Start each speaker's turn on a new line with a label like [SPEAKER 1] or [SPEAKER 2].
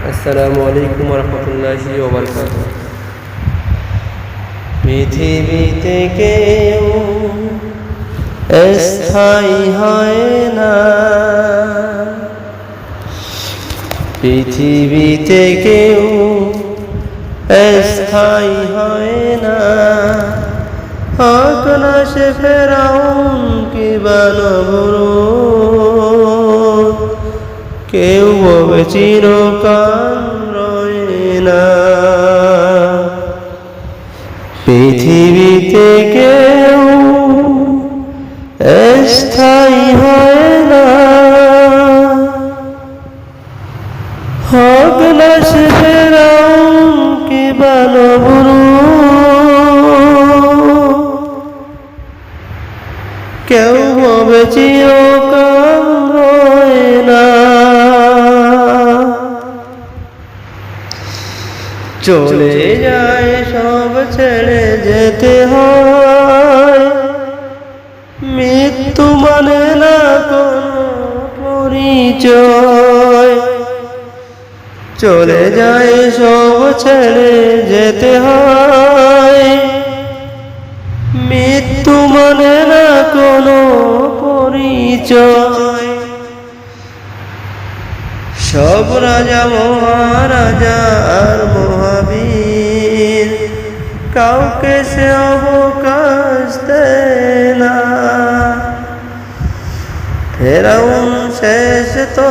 [SPEAKER 1] আসসালামু আলাইকুম ওয়া রাহমাতুল্লাহি ওয়া বারাকাতুহু। পৃথিবীতে কেউ স্থায়ী হয় না, পৃথিবীতে কেউ স্থায়ী হয় না। হোক না সে ফেরাউন কিংবা নমরুদ, কেউ ববে চিরকাল রয় না। পৃথিবীতে কেউ স্থায়ী হয় না, হোক না সে ফেরাউন কিংবা নমরুদ, কেউ ববে চিরকাল রয় না। চলে যায় সব ছেড়ে যেতে হয়, মৃত্যু মানে না কোনো পরিচয়। চলে যায় সব ছেড়ে যেতে হয়, মৃত্যু মানে না কোনো পরিচয়। সব রাজা মহারাজা আর মহাবীর কাউকে সে অবকাশ দেয় না। ফেরাউন শেষ তো